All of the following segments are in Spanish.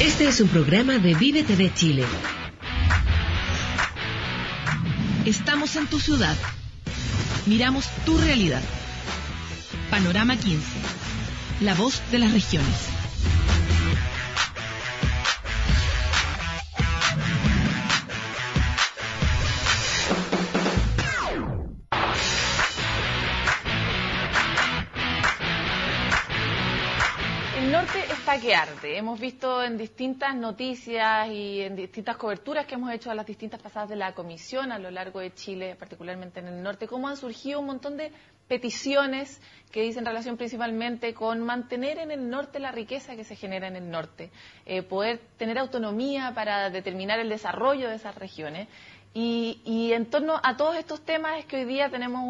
Este es un programa de Vive TV Chile. Estamos en tu ciudad. Miramos tu realidad. Panorama 15. La voz de las regiones. El norte está que arde. Hemos visto en distintas noticias y en distintas coberturas que hemos hecho a las distintas pasadas de la comisión a lo largo de Chile, particularmente en el norte, cómo han surgido un montón de peticiones que dicen relación principalmente con mantener en el norte la riqueza que se genera en el norte, poder tener autonomía para determinar el desarrollo de esas regiones. Y en torno a todos estos temas es que hoy día tenemos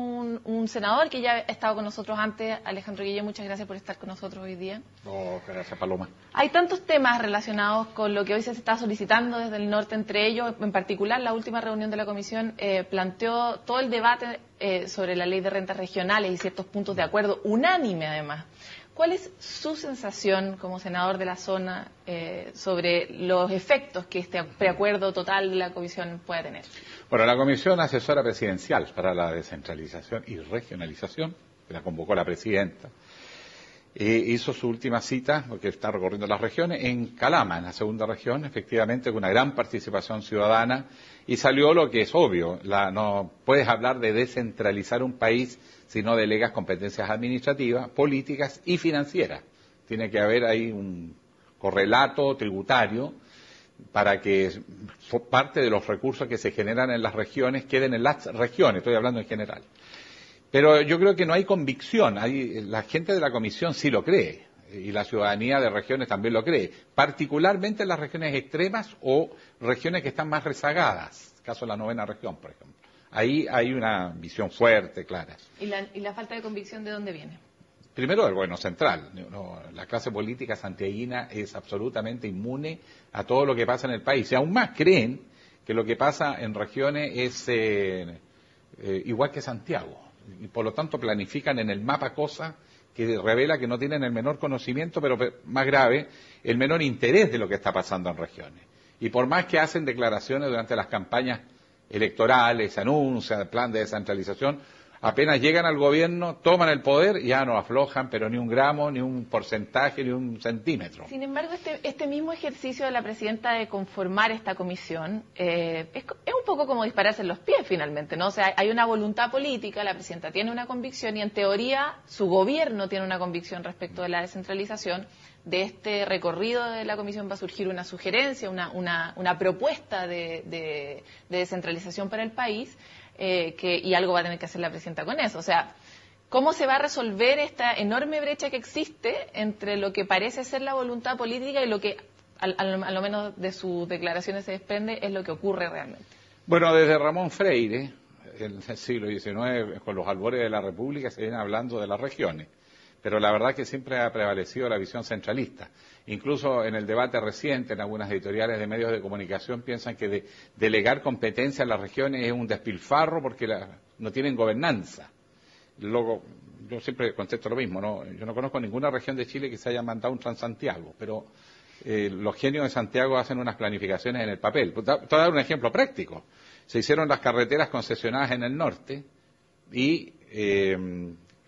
un senador que ya ha estado con nosotros antes, Alejandro Guille. Muchas gracias por estar con nosotros hoy día. Oh, gracias, Paloma. Hay tantos temas relacionados con lo que hoy se está solicitando desde el norte, entre ellos, en particular, la última reunión de la comisión planteó todo el debate sobre la ley de rentas regionales y ciertos puntos de acuerdo, unánime además. ¿Cuál es su sensación como senador de la zona sobre los efectos que este preacuerdo total de la comisión puede tener? Bueno, la Comisión Asesora Presidencial para la Descentralización y Regionalización, que la convocó la presidenta, hizo su última cita, porque está recorriendo las regiones, en Calama, en la segunda región, efectivamente con una gran participación ciudadana, y salió lo que es obvio, no puedes hablar de descentralizar un país si no delegas competencias administrativas, políticas y financieras. Tiene que haber ahí un correlato tributario para que parte de los recursos que se generan en las regiones queden en las regiones, estoy hablando en general. Pero yo creo que no hay convicción, la gente de la comisión sí lo cree, y la ciudadanía de regiones también lo cree, particularmente en las regiones extremas o regiones que están más rezagadas, caso de la 9ª región, por ejemplo. Ahí hay una visión fuerte, clara. ¿Y la falta de convicción de dónde viene? Primero del gobierno central. La clase política santiaguina es absolutamente inmune a todo lo que pasa en el país. Y aún más creen que lo que pasa en regiones es igual que Santiago. Y por lo tanto planifican en el mapa cosas que revela que no tienen el menor conocimiento, pero más grave, el menor interés de lo que está pasando en regiones. Y por más que hacen declaraciones durante las campañas electorales, anuncian el plan de descentralización, apenas llegan al gobierno, toman el poder y ya no aflojan, pero ni un gramo, ni un porcentaje, ni un centímetro. Sin embargo, este mismo ejercicio de la presidenta de conformar esta comisión es un poco como dispararse en los pies finalmente, ¿no? O sea, hay una voluntad política, la presidenta tiene una convicción y en teoría su gobierno tiene una convicción respecto de la descentralización. De este recorrido de la comisión va a surgir una sugerencia, una propuesta de descentralización para el país. Y algo va a tener que hacer la presidenta con eso. O sea, ¿cómo se va a resolver esta enorme brecha que existe entre lo que parece ser la voluntad política y lo que, a lo menos de sus declaraciones se desprende, es lo que ocurre realmente? Bueno, desde Ramón Freire, en el siglo XIX, con los albores de la República, se viene hablando de las regiones. Pero la verdad que siempre ha prevalecido la visión centralista. Incluso en el debate reciente, en algunas editoriales de medios de comunicación, piensan que delegar competencia a las regiones es un despilfarro porque no tienen gobernanza. Luego, yo siempre contesto lo mismo, ¿no? Yo no conozco ninguna región de Chile que se haya mandado un Transantiago, pero los genios de Santiago hacen unas planificaciones en el papel. Te voy a dar un ejemplo práctico. Se hicieron las carreteras concesionadas en el norte y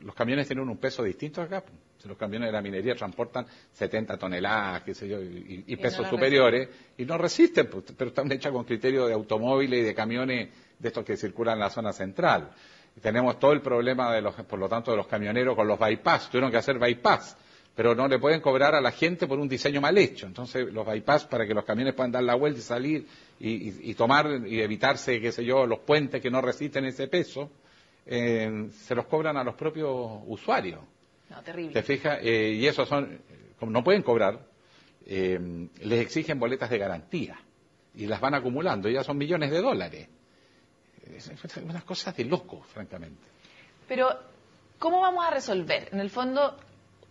los camiones tienen un peso distinto acá. Los camiones de la minería transportan 70 toneladas, qué sé yo, y pesos superiores, y no resisten, pero están hechas con criterio de automóviles y de camiones de estos que circulan en la zona central. Y tenemos todo el problema, por lo tanto, de los camioneros con los bypass. Tuvieron que hacer bypass, pero no le pueden cobrar a la gente por un diseño mal hecho. Entonces, los bypass, para que los camiones puedan dar la vuelta y salir y tomar y evitarse, qué sé yo, los puentes que no resisten ese peso, se los cobran a los propios usuarios. No, terrible. ¿Te fijas? Y esos son, como no pueden cobrar, les exigen boletas de garantía y las van acumulando, y ya son millones de dólares. Es unas cosas de loco, francamente. Pero, ¿cómo vamos a resolver? En el fondo,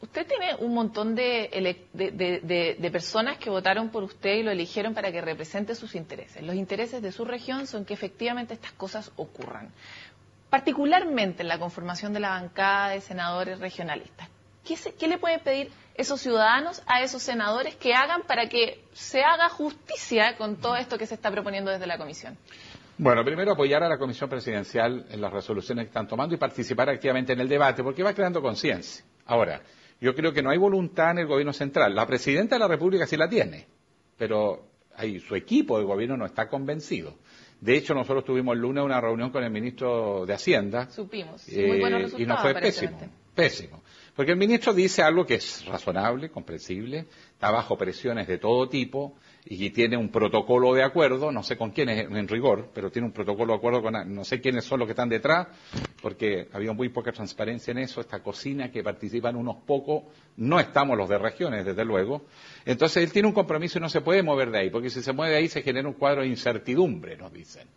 usted tiene un montón de personas que votaron por usted y lo eligieron para que represente sus intereses. Los intereses de su región son que efectivamente estas cosas ocurran. Particularmente en la conformación de la bancada de senadores regionalistas. ¿Qué le puede pedir esos ciudadanos a esos senadores que hagan para que se haga justicia con todo esto que se está proponiendo desde la Comisión? Bueno, primero apoyar a la Comisión Presidencial en las resoluciones que están tomando y participar activamente en el debate, porque va creando conciencia. Ahora, yo creo que no hay voluntad en el gobierno central. La presidenta de la República sí la tiene, pero su equipo de gobierno no está convencido. De hecho, nosotros tuvimos el lunes una reunión con el ministro de Hacienda. Supimos, muy buenos resultados, y nos fue pésimo. Porque el ministro dice algo que es razonable, comprensible, está bajo presiones de todo tipo y tiene un protocolo de acuerdo, no sé con quién es en rigor, pero tiene un protocolo de acuerdo con no sé quiénes son los que están detrás, porque había muy poca transparencia en eso, esta cocina que participan unos pocos, no estamos los de regiones, desde luego. Entonces él tiene un compromiso y no se puede mover de ahí, porque si se mueve de ahí se genera un cuadro de incertidumbre, nos dicen,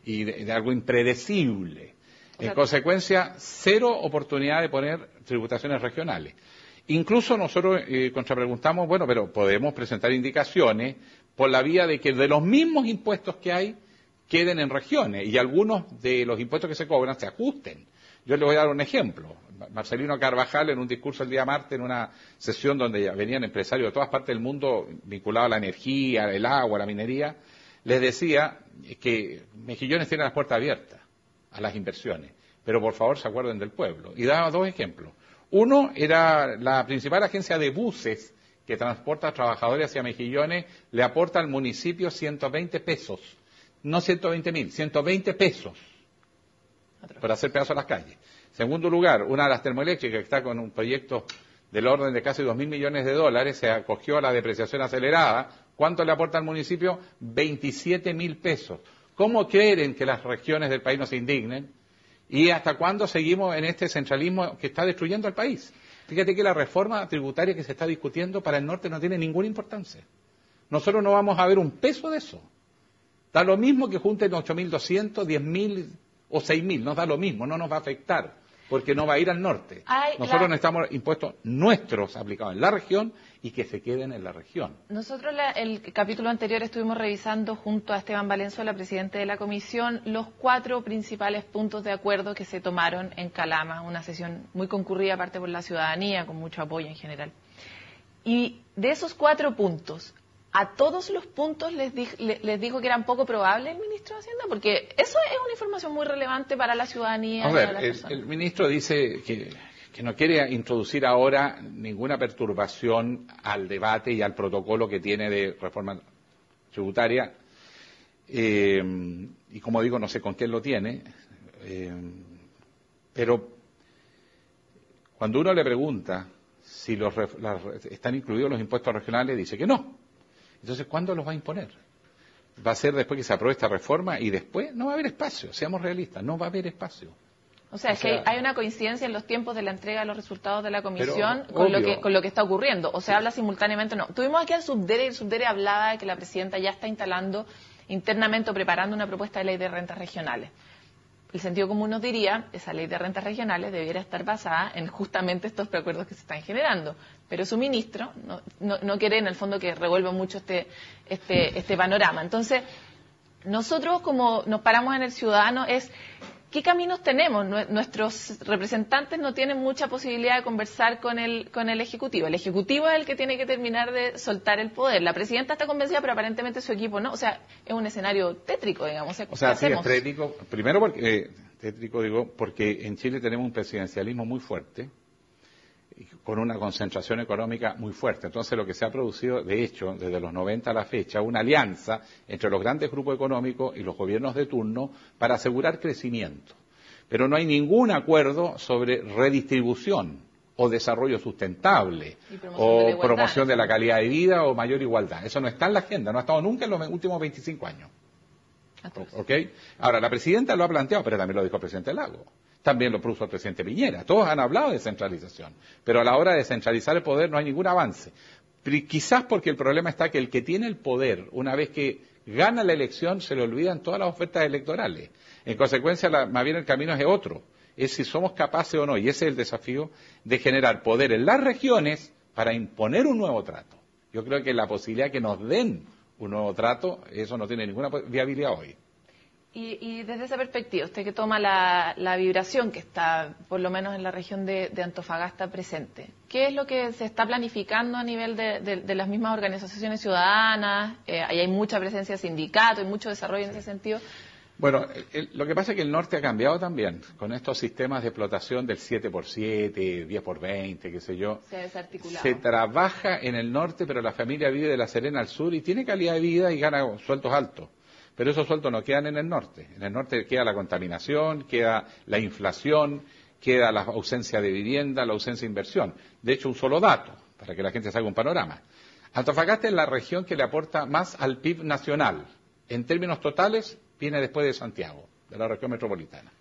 y de algo impredecible. En consecuencia, cero oportunidad de poner tributaciones regionales. Incluso nosotros contrapreguntamos, bueno, pero podemos presentar indicaciones por la vía de que de los mismos impuestos que hay queden en regiones y algunos de los impuestos que se cobran se ajusten. Yo les voy a dar un ejemplo. Marcelino Carvajal, en un discurso el día martes, en una sesión donde venían empresarios de todas partes del mundo vinculados a la energía, el agua, la minería, les decía que Mejillones tiene las puertas abiertas a las inversiones, pero por favor se acuerden del pueblo. Y daba dos ejemplos. Uno era la principal agencia de buses que transporta a trabajadores hacia Mejillones, le aporta al municipio 120 pesos, no 120.000, 120 pesos por hacer pedazos a las calles. Segundo lugar, una de las termoeléctricas que está con un proyecto del orden de casi 2.000 millones de dólares, se acogió a la depreciación acelerada. ¿Cuánto le aporta al municipio? 27.000 pesos. ¿Cómo quieren que las regiones del país no se indignen? ¿Y hasta cuándo seguimos en este centralismo que está destruyendo al país? Fíjate que la reforma tributaria que se está discutiendo para el norte no tiene ninguna importancia. Nosotros no vamos a ver un peso de eso. Da lo mismo que junten 8.200, 10.000 o 6.000, nos da lo mismo, no nos va a afectar, porque no va a ir al norte. Nosotros necesitamos impuestos nuestros aplicados en la región y que se queden en la región. Nosotros el capítulo anterior estuvimos revisando junto a Esteban Valenzuela, presidente de la comisión, los 4 principales puntos de acuerdo que se tomaron en Calama, una sesión muy concurrida aparte por la ciudadanía, con mucho apoyo en general. Y de esos 4 puntos, ¿a todos los puntos les dijo que eran poco probables el ministro de Hacienda? Porque eso es una información muy relevante para la ciudadanía. A ver, el ministro dice que no quiere introducir ahora ninguna perturbación al debate y al protocolo que tiene de reforma tributaria. Y como digo, no sé con quién lo tiene. Pero cuando uno le pregunta si están incluidos los impuestos regionales, dice que no. Entonces, ¿cuándo los va a imponer? ¿Va a ser después que se apruebe esta reforma y después? No va a haber espacio, seamos realistas, no va a haber espacio. O sea, es que hay una coincidencia en los tiempos de la entrega de los resultados de la comisión con lo que está ocurriendo. O se habla simultáneamente, no. Tuvimos aquí al subdere y el subdere hablaba de que la presidenta ya está instalando internamente o preparando una propuesta de ley de rentas regionales. El sentido común nos diría, esa ley de rentas regionales debiera estar basada en justamente estos preacuerdos que se están generando. Pero su ministro no quiere, en el fondo, que revuelva mucho este panorama. Entonces, nosotros, como nos paramos en el ciudadano, ¿qué caminos tenemos? Nuestros representantes no tienen mucha posibilidad de conversar con el Ejecutivo. El Ejecutivo es el que tiene que terminar de soltar el poder. La presidenta está convencida, pero aparentemente su equipo no. O sea, es un escenario tétrico, digamos. O sea, sí, es tétrico. Primero, porque en Chile tenemos un presidencialismo muy fuerte, con una concentración económica muy fuerte. Entonces, lo que se ha producido, de hecho, desde los 90 a la fecha, una alianza entre los grandes grupos económicos y los gobiernos de turno para asegurar crecimiento. Pero no hay ningún acuerdo sobre redistribución o desarrollo sustentable o promoción de la calidad de vida o mayor igualdad. Eso no está en la agenda, no ha estado nunca en los últimos 25 años. ¿Ok? Ahora, la presidenta lo ha planteado, pero también lo dijo el presidente Lago. También lo puso el presidente Piñera. Todos han hablado de centralización, pero a la hora de centralizar el poder no hay ningún avance. Quizás porque el problema está que el que tiene el poder, una vez que gana la elección, se le olvidan todas las ofertas electorales. En consecuencia, más bien el camino es otro. Es si somos capaces o no, y ese es el desafío, de generar poder en las regiones para imponer un nuevo trato. Yo creo que la posibilidad que nos den un nuevo trato, eso no tiene ninguna viabilidad hoy. Y desde esa perspectiva, usted que toma la vibración que está, por lo menos en la región de Antofagasta, presente, ¿qué es lo que se está planificando a nivel de las mismas organizaciones ciudadanas? Ahí hay mucha presencia de sindicatos, hay mucho desarrollo en ese sentido. Bueno, lo que pasa es que el norte ha cambiado también, con estos sistemas de explotación del 7x7, 10x20, qué sé yo. Se ha desarticulado. Se trabaja en el norte, pero la familia vive de La Serena al sur y tiene calidad de vida y gana sueldos altos. Pero esos sueldos no quedan en el norte. En el norte queda la contaminación, queda la inflación, queda la ausencia de vivienda, la ausencia de inversión. De hecho, un solo dato, para que la gente se haga un panorama. Antofagasta es la región que le aporta más al PIB nacional. En términos totales, viene después de Santiago, de la región metropolitana.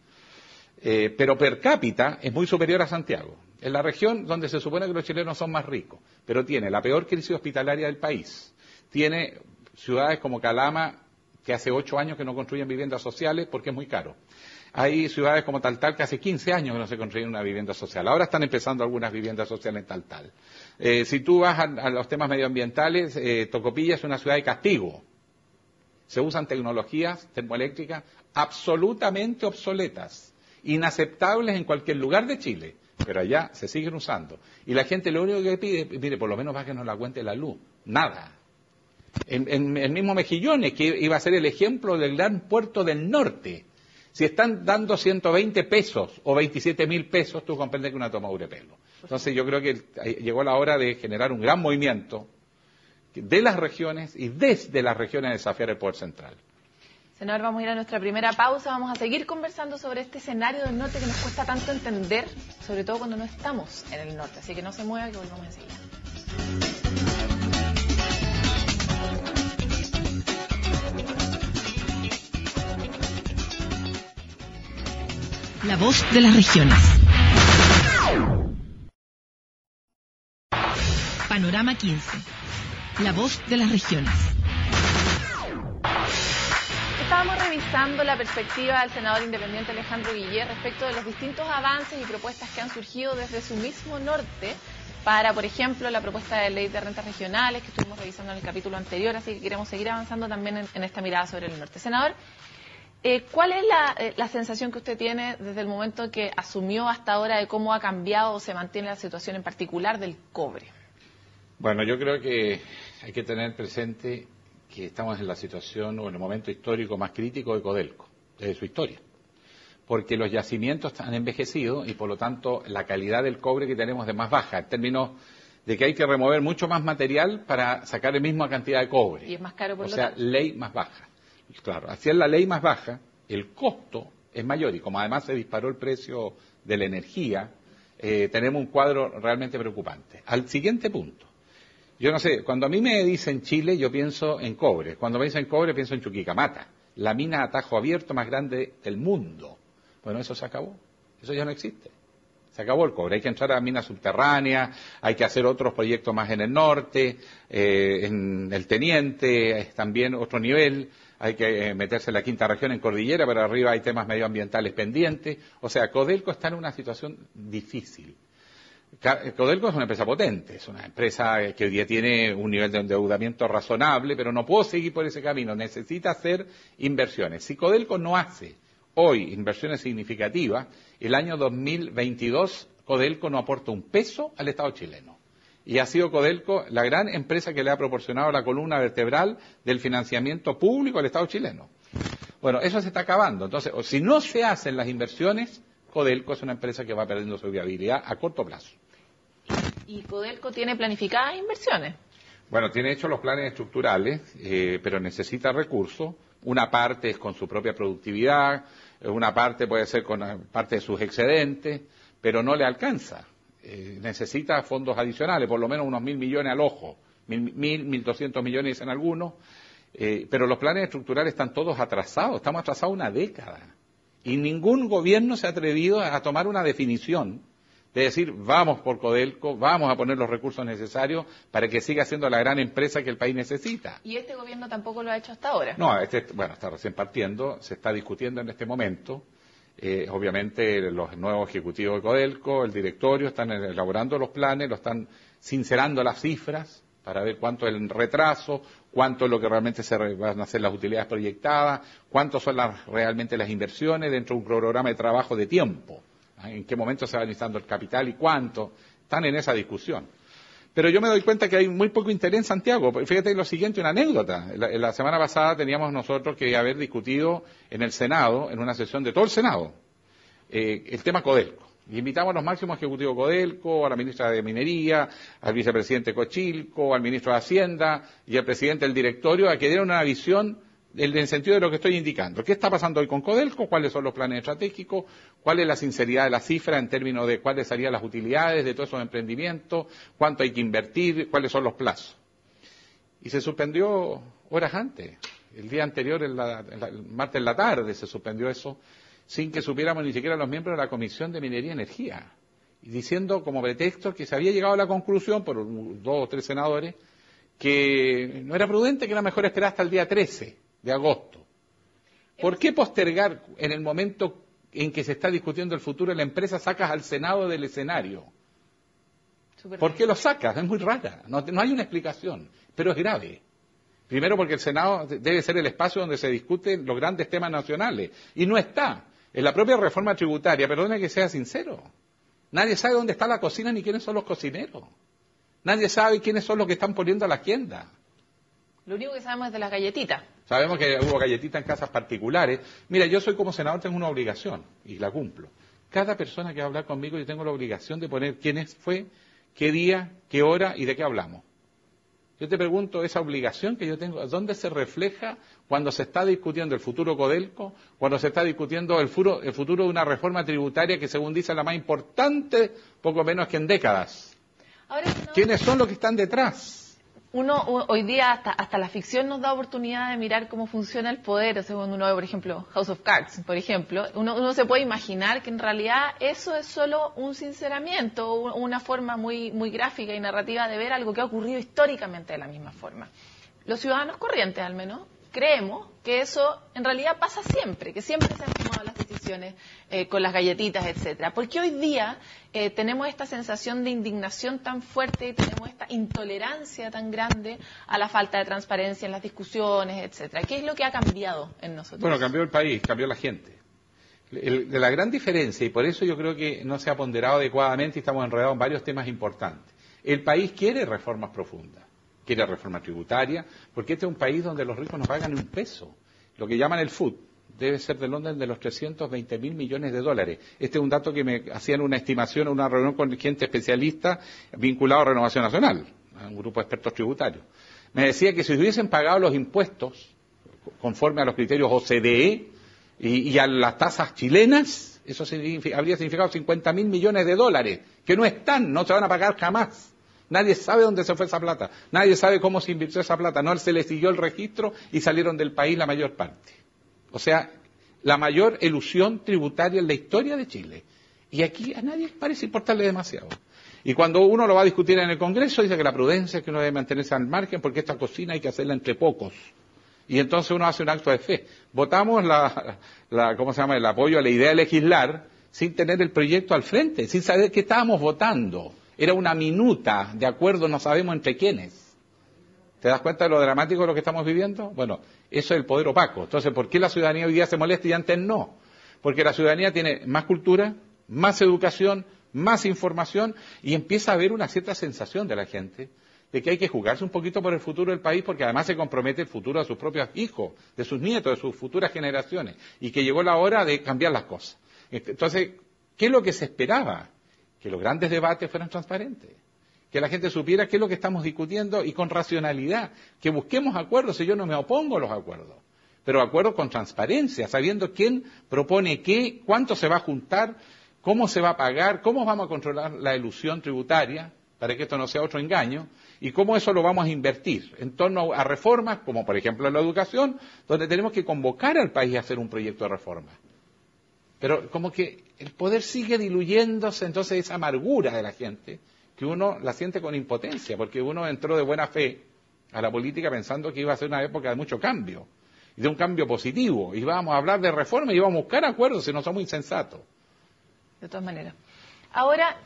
Pero per cápita es muy superior a Santiago. Es la región donde se supone que los chilenos son más ricos, pero tiene la peor crisis hospitalaria del país. Tiene ciudades como Calama, que hace 8 años que no construyen viviendas sociales porque es muy caro. Hay ciudades como Taltal que hace 15 años que no se construyen una vivienda social. Ahora están empezando algunas viviendas sociales en Taltal. Si tú vas a los temas medioambientales, Tocopilla es una ciudad de castigo. Se usan tecnologías termoeléctricas absolutamente obsoletas, inaceptables en cualquier lugar de Chile, pero allá se siguen usando. Y la gente lo único que pide, mire, por lo menos bájenos la cuenta de la luz. Nada. En el mismo Mejillones, que iba a ser el ejemplo del gran puerto del norte. Si están dando 120 pesos o 27.000 pesos, tú comprendes que una tomadura de pelo. Entonces yo creo que llegó la hora de generar un gran movimiento de las regiones y desde las regiones a desafiar el poder central. Senador, vamos a ir a nuestra primera pausa. Vamos a seguir conversando sobre este escenario del norte que nos cuesta tanto entender, sobre todo cuando no estamos en el norte. Así que no se mueva, que volvamos enseguida. La voz de las regiones. Panorama 15. La voz de las regiones. Estábamos revisando la perspectiva del senador independiente Alejandro Guillet respecto de los distintos avances y propuestas que han surgido desde su mismo norte para, por ejemplo, la propuesta de ley de rentas regionales que estuvimos revisando en el capítulo anterior, así que queremos seguir avanzando también en esta mirada sobre el norte. Senador, ¿cuál es la sensación que usted tiene desde el momento que asumió hasta ahora de cómo ha cambiado o se mantiene la situación en particular del cobre? Bueno, yo creo que hay que tener presente que estamos en la situación o en el momento histórico más crítico de Codelco, desde su historia. Porque los yacimientos han envejecido y por lo tanto la calidad del cobre que tenemos es más baja, en términos de que hay que remover mucho más material para sacar la misma cantidad de cobre. Y es más caro por lo tanto. O sea, ley más baja. Claro, así es la ley más baja, el costo es mayor y como además se disparó el precio de la energía, tenemos un cuadro realmente preocupante. Al siguiente punto. Yo no sé, cuando a mí me dicen Chile, yo pienso en cobre. Cuando me dicen cobre, pienso en Chuquicamata, la mina a tajo abierto más grande del mundo. Bueno, eso se acabó. Eso ya no existe. Se acabó el cobre. Hay que entrar a minas subterráneas, hay que hacer otros proyectos más en el norte, en el Teniente, es también otro nivel. Hay que meterse en la quinta región, en Cordillera, pero arriba hay temas medioambientales pendientes. O sea, Codelco está en una situación difícil. Codelco es una empresa potente, es una empresa que hoy día tiene un nivel de endeudamiento razonable, pero no puedo seguir por ese camino, necesita hacer inversiones. Si Codelco no hace hoy inversiones significativas, el año 2022 Codelco no aporta un peso al Estado chileno. Y ha sido Codelco la gran empresa que le ha proporcionado la columna vertebral del financiamiento público al Estado chileno. Bueno, eso se está acabando. Entonces, si no se hacen las inversiones, Codelco es una empresa que va perdiendo su viabilidad a corto plazo. ¿Y Codelco tiene planificadas inversiones? Bueno, tiene hechos los planes estructurales, pero necesita recursos. Una parte es con su propia productividad, una parte puede ser con parte de sus excedentes, pero no le alcanza. Necesita fondos adicionales, por lo menos unos 1.000 millones al ojo, 1.200 millones en algunos, pero los planes estructurales están todos atrasados, estamos atrasados una década. Y ningún gobierno se ha atrevido a tomar una definición de decir, vamos por Codelco, vamos a poner los recursos necesarios para que siga siendo la gran empresa que el país necesita. ¿Y este gobierno tampoco lo ha hecho hasta ahora? No, bueno, está recién partiendo, se está discutiendo en este momento. Obviamente los nuevos ejecutivos de Codelco, el directorio, están elaborando los planes, lo están sincerando las cifras, para ver cuánto es el retraso, cuánto es lo que realmente se van a hacer las utilidades proyectadas, cuánto son realmente las inversiones dentro de un programa de trabajo de tiempo, en qué momento se va necesitando el capital y cuánto. Están en esa discusión. Pero yo me doy cuenta que hay muy poco interés en Santiago. Fíjate lo siguiente, una anécdota. La semana pasada teníamos nosotros que haber discutido en el Senado, en una sesión de todo el Senado, el tema Codelco. Y invitamos a los máximos ejecutivos Codelco, a la ministra de Minería, al vicepresidente Cochilco, al ministro de Hacienda y al presidente del directorio a que dieran una visión en el sentido de lo que estoy indicando. ¿Qué está pasando hoy con Codelco? ¿Cuáles son los planes estratégicos? ¿Cuál es la sinceridad de la cifra en términos de cuáles serían las utilidades de todos esos emprendimientos? ¿Cuánto hay que invertir? ¿Cuáles son los plazos? Y se suspendió horas antes. El día anterior, el martes en la tarde, se suspendió eso, sin que supiéramos ni siquiera los miembros de la Comisión de Minería y Energía. Y diciendo como pretexto que se había llegado a la conclusión, por 2 o 3 senadores, que no era prudente, que era mejor esperar hasta el día 13 de agosto. ¿Por qué postergar en el momento en que se está discutiendo el futuro de la empresa, sacas al Senado del escenario? ¿Por qué lo sacas? Es muy rara, no hay una explicación, pero es grave. Primero porque el Senado debe ser el espacio donde se discuten los grandes temas nacionales, y no está. En la propia reforma tributaria, perdone que sea sincero, nadie sabe dónde está la cocina ni quiénes son los cocineros. Nadie sabe quiénes son los que están poniendo la agenda. Lo único que sabemos es de las galletitas. Sabemos que hubo galletitas en casas particulares. Mira, yo soy como senador, tengo una obligación, y la cumplo. Cada persona que va a hablar conmigo, yo tengo la obligación de poner quién fue, qué día, qué hora y de qué hablamos. Yo te pregunto, esa obligación que yo tengo, ¿dónde se refleja cuando se está discutiendo el futuro Codelco, cuando se está discutiendo el futuro de una reforma tributaria que, según dice, es la más importante, poco menos que en décadas? Ahora, ¿quiénes son los que están detrás? Hoy día hasta la ficción nos da oportunidad de mirar cómo funciona el poder. O sea, cuando uno ve, por ejemplo, House of Cards, por ejemplo, uno se puede imaginar que en realidad eso es solo un sinceramiento, una forma muy gráfica y narrativa de ver algo que ha ocurrido históricamente de la misma forma. Los ciudadanos corrientes, al menos, creemos que eso en realidad pasa siempre, que siempre se han tomado las decisiones con las galletitas, etcétera. Porque hoy día tenemos esta sensación de indignación tan fuerte y tenemos esta intolerancia tan grande a la falta de transparencia en las discusiones, etcétera. ¿Qué es lo que ha cambiado en nosotros? Bueno, cambió el país, cambió la gente. De la gran diferencia, y por eso yo creo que no se ha ponderado adecuadamente y estamos enredados en varios temas importantes. El país quiere reformas profundas. Quiere reforma tributaria, porque este es un país donde los ricos no pagan ni un peso. Lo que llaman el FUD debe ser del orden de los 320.000 millones de dólares. Este es un dato que me hacían una estimación en una reunión con gente especialista vinculado a Renovación Nacional, a un grupo de expertos tributarios. Me decía que si hubiesen pagado los impuestos conforme a los criterios OCDE y a las tasas chilenas, eso habría significado 50.000 millones de dólares, que no están, no se van a pagar jamás. Nadie sabe dónde se fue esa plata, nadie sabe cómo se invirtió esa plata, no se le siguió el registro y salieron del país la mayor parte. O sea, la mayor elusión tributaria en la historia de Chile. Y aquí a nadie parece importarle demasiado. Y cuando uno lo va a discutir en el Congreso, dice que la prudencia es que uno debe mantenerse al margen porque esta cocina hay que hacerla entre pocos. Y entonces uno hace un acto de fe. Votamos el apoyo a la idea de legislar sin tener el proyecto al frente, sin saber qué estábamos votando. Era una minuta de acuerdo, no sabemos entre quiénes. ¿Te das cuenta de lo dramático de lo que estamos viviendo? Bueno, eso es el poder opaco. Entonces, ¿por qué la ciudadanía hoy día se molesta y antes no? Porque la ciudadanía tiene más cultura, más educación, más información y empieza a haber una cierta sensación de la gente de que hay que jugarse un poquito por el futuro del país porque además se compromete el futuro de sus propios hijos, de sus nietos, de sus futuras generaciones y que llegó la hora de cambiar las cosas. Entonces, ¿qué es lo que se esperaba? Que los grandes debates fueran transparentes, que la gente supiera qué es lo que estamos discutiendo y con racionalidad, que busquemos acuerdos, y yo no me opongo a los acuerdos, pero acuerdos con transparencia, sabiendo quién propone qué, cuánto se va a juntar, cómo se va a pagar, cómo vamos a controlar la elusión tributaria, para que esto no sea otro engaño, y cómo eso lo vamos a invertir en torno a reformas, como por ejemplo en la educación, donde tenemos que convocar al país a hacer un proyecto de reforma. Pero como que el poder sigue diluyéndose, entonces esa amargura de la gente, que uno la siente con impotencia, porque uno entró de buena fe a la política pensando que iba a ser una época de mucho cambio, y de un cambio positivo, y íbamos a hablar de reforma y íbamos a buscar acuerdos si no somos insensatos. De todas maneras. Ahora,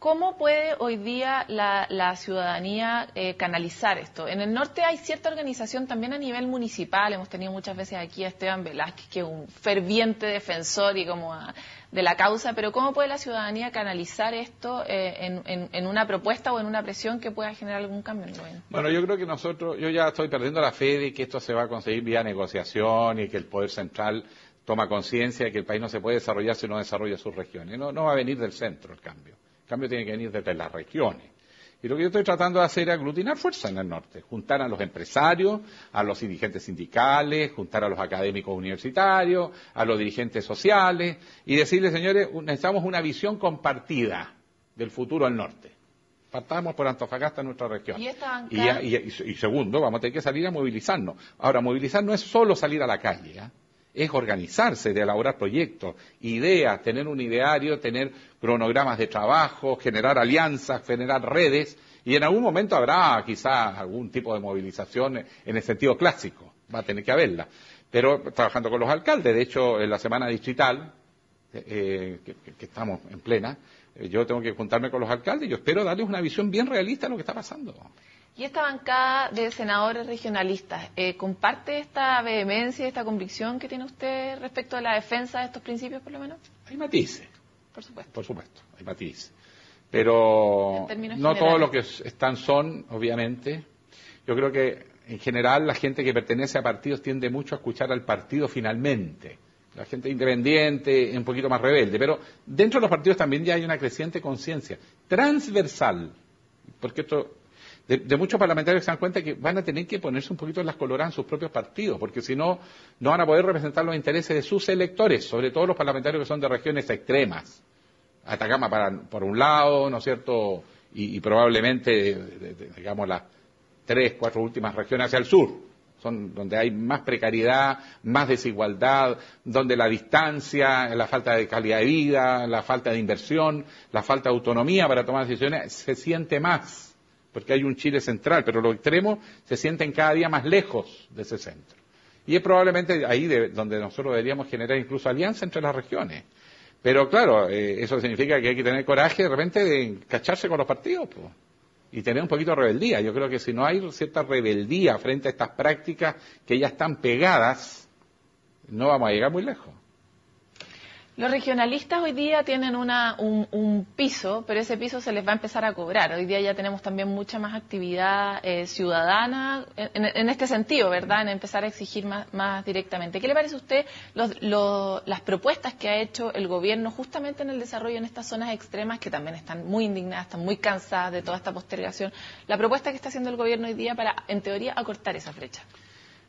¿Cómo puede hoy día la ciudadanía canalizar esto? En el norte hay cierta organización también a nivel municipal. Hemos tenido muchas veces aquí a Esteban Velázquez, que es un ferviente defensor de la causa, pero ¿cómo puede la ciudadanía canalizar esto en una propuesta o en una presión que pueda generar algún cambio en el gobierno? Bueno, yo creo que yo ya estoy perdiendo la fe de que esto se va a conseguir vía negociación y que el Poder Central toma conciencia de que el país no se puede desarrollar si no desarrolla sus regiones. No va a venir del centro el cambio. El cambio tiene que venir desde las regiones. Y lo que yo estoy tratando de hacer es aglutinar fuerza en el norte, juntar a los empresarios, a los dirigentes sindicales, juntar a los académicos universitarios, a los dirigentes sociales, y decirles, señores, necesitamos una visión compartida del futuro del norte. Partamos por Antofagasta, nuestra región. Y segundo, vamos a tener que salir a movilizarnos. Ahora, movilizar no es solo salir a la calle, ¿eh? Es organizarse, de elaborar proyectos, ideas, tener un ideario, tener cronogramas de trabajo, generar alianzas, generar redes, y en algún momento habrá quizás algún tipo de movilización en el sentido clásico, va a tener que haberla. Pero trabajando con los alcaldes, de hecho, en la semana distrital, que estamos en plena, yo tengo que juntarme con los alcaldes y yo espero darles una visión bien realista de lo que está pasando. Y esta bancada de senadores regionalistas, ¿comparte esta vehemencia, esta convicción que tiene usted respecto a la defensa de estos principios, por lo menos? Hay matices. Por supuesto. Por supuesto, hay matices. Pero no todos los que están son, obviamente. Yo creo que, en general, la gente que pertenece a partidos tiende mucho a escuchar al partido finalmente. La gente independiente, un poquito más rebelde. Pero dentro de los partidos también ya hay una creciente conciencia transversal. Porque esto... De muchos parlamentarios se dan cuenta que van a tener que ponerse un poquito las coloradas en sus propios partidos, porque si no, no van a poder representar los intereses de sus electores, sobre todo los parlamentarios que son de regiones extremas. Atacama por un lado, ¿no es cierto?, y probablemente, digamos, las 3, 4 últimas regiones hacia el sur, son donde hay más precariedad, más desigualdad, donde la distancia, la falta de calidad de vida, la falta de inversión, la falta de autonomía para tomar decisiones, se siente más. Porque hay un Chile central, pero los extremos se sienten cada día más lejos de ese centro. Y es probablemente ahí donde nosotros deberíamos generar incluso alianza entre las regiones. Pero claro, eso significa que hay que tener coraje de repente de encacharse con los partidos, pues, y tener un poquito de rebeldía. Yo creo que si no hay cierta rebeldía frente a estas prácticas que ya están pegadas, no vamos a llegar muy lejos. Los regionalistas hoy día tienen un piso, pero ese piso se les va a empezar a cobrar. Hoy día ya tenemos también mucha más actividad ciudadana en este sentido, ¿verdad? En empezar a exigir más directamente. ¿Qué le parece a usted las propuestas que ha hecho el gobierno justamente en el desarrollo en estas zonas extremas que también están muy indignadas, están muy cansadas de toda esta postergación? La propuesta que está haciendo el gobierno hoy día para, en teoría, acortar esa brecha.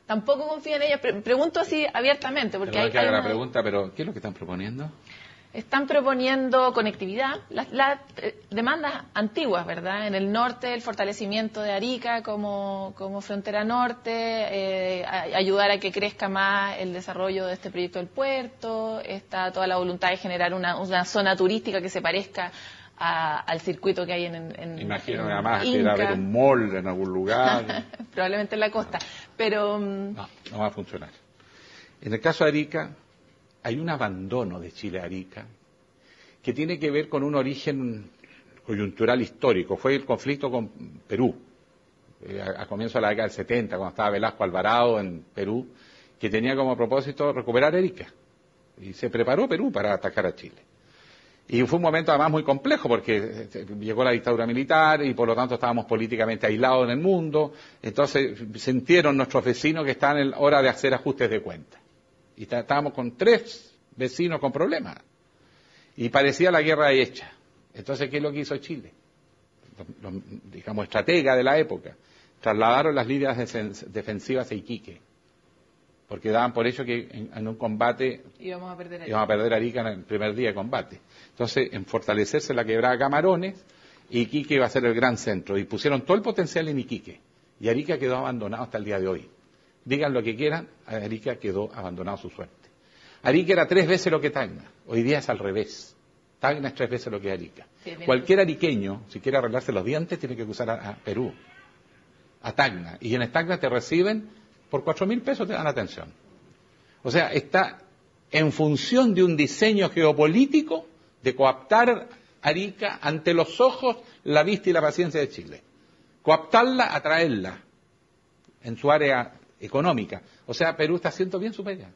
Tampoco confía en ella. Pregunto así abiertamente, porque hay una pregunta, pero ¿qué es lo que están proponiendo? Están proponiendo conectividad, las demandas antiguas, ¿verdad? En el norte, el fortalecimiento de Arica como frontera norte, ayudar a que crezca más el desarrollo de este proyecto del puerto, está toda la voluntad de generar una zona turística que se parezca al circuito que hay en Imagino nada más que ir a ver un mall en algún lugar. Probablemente en la costa, pero... No va a funcionar. En el caso de Arica, hay un abandono de Chile a Arica que tiene que ver con un origen coyuntural histórico. Fue el conflicto con Perú, a comienzos de la década del 70, cuando estaba Velasco Alvarado en Perú, que tenía como propósito recuperar Arica. Y se preparó Perú para atacar a Chile. Y fue un momento además muy complejo porque llegó la dictadura militar y por lo tanto estábamos políticamente aislados en el mundo. Entonces sintieron nuestros vecinos que estaban en hora de hacer ajustes de cuentas. Y estábamos con 3 vecinos con problemas. Y parecía la guerra hecha. Entonces, ¿qué es lo que hizo Chile? Los digamos, estrategas de la época. Trasladaron las líneas defensivas a Iquique. Porque daban por hecho que en un combate íbamos a perder Arica en el primer día de combate. Entonces, en fortalecerse la quebrada Camarones, Iquique iba a ser el gran centro. Y pusieron todo el potencial en Iquique. Y Arica quedó abandonado hasta el día de hoy. Digan lo que quieran, Arica quedó abandonado a su suerte. Arica era 3 veces lo que Tacna. Hoy día es al revés. Tacna es 3 veces lo que Arica. Sí, cualquier ariqueño, si quiere arreglarse los dientes, tiene que cruzar a Perú, a Tacna. Y en Tacna te reciben, por 4.000 pesos te dan atención. O sea, está en función de un diseño geopolítico de coaptar Arica ante los ojos, la vista y la paciencia de Chile. Cooptarla, atraerla en su área económica. O sea, Perú está haciendo bien su pega.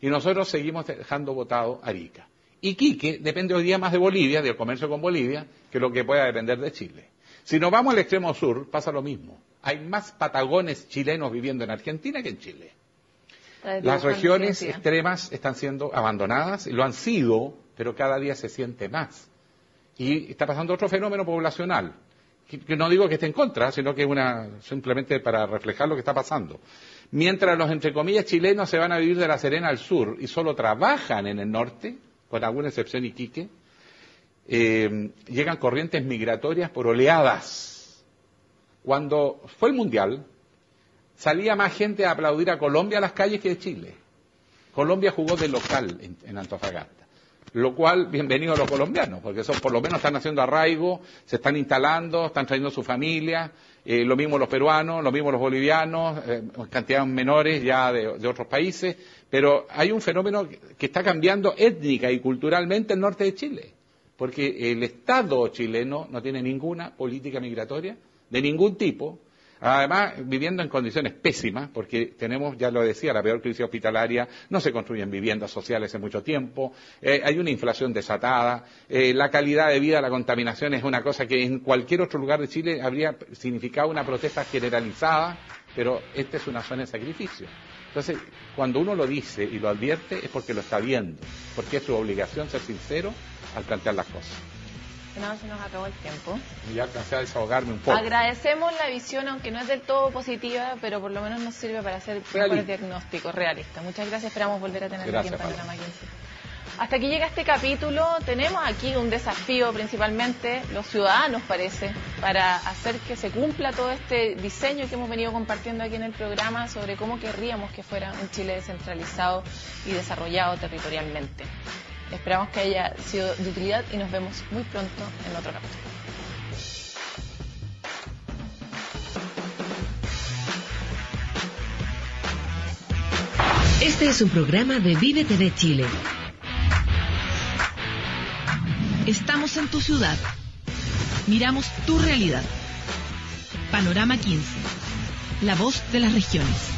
Y nosotros seguimos dejando votado Arica. Iquique depende hoy día más de Bolivia, del comercio con Bolivia, que lo que pueda depender de Chile. Si nos vamos al extremo sur, pasa lo mismo. Hay más patagones chilenos viviendo en Argentina que en Chile. Las regiones extremas están siendo abandonadas, y lo han sido, pero cada día se siente más. Y está pasando otro fenómeno poblacional, que no digo que esté en contra, sino que es simplemente para reflejar lo que está pasando. Mientras los, entre comillas, chilenos se van a vivir de La Serena al sur y solo trabajan en el norte, con alguna excepción Iquique, llegan corrientes migratorias por oleadas. Cuando fue el Mundial, salía más gente a aplaudir a Colombia a las calles que de Chile. Colombia jugó de local en Antofagasta, lo cual, bienvenido a los colombianos, porque son, por lo menos están haciendo arraigo, se están instalando, están trayendo su familia, lo mismo los peruanos, lo mismo los bolivianos, cantidades menores ya de otros países, pero hay un fenómeno que está cambiando étnica y culturalmente el norte de Chile, porque el Estado chileno no tiene ninguna política migratoria de ningún tipo. Además, viviendo en condiciones pésimas, porque tenemos, ya lo decía, la peor crisis hospitalaria, no se construyen viviendas sociales en mucho tiempo, hay una inflación desatada, la calidad de vida, la contaminación es una cosa que en cualquier otro lugar de Chile habría significado una protesta generalizada, pero esta es una zona de sacrificio. Entonces, cuando uno lo dice y lo advierte es porque lo está viendo, porque es su obligación ser sincero al plantear las cosas. No, se nos acabó el tiempo. Y ya alcancé a desahogarme un poco. Agradecemos la visión, aunque no es del todo positiva, pero por lo menos nos sirve para hacer mejores diagnósticos realistas. Muchas gracias, esperamos volver a tener aquí en Panorama 15. Hasta aquí llega este capítulo. Tenemos aquí un desafío, principalmente los ciudadanos, parece, para hacer que se cumpla todo este diseño que hemos venido compartiendo aquí en el programa sobre cómo querríamos que fuera un Chile descentralizado y desarrollado territorialmente. Esperamos que haya sido de utilidad y nos vemos muy pronto en otro capítulo. Este es un programa de Vive TV Chile. Estamos en tu ciudad. Miramos tu realidad. Panorama 15. La voz de las regiones.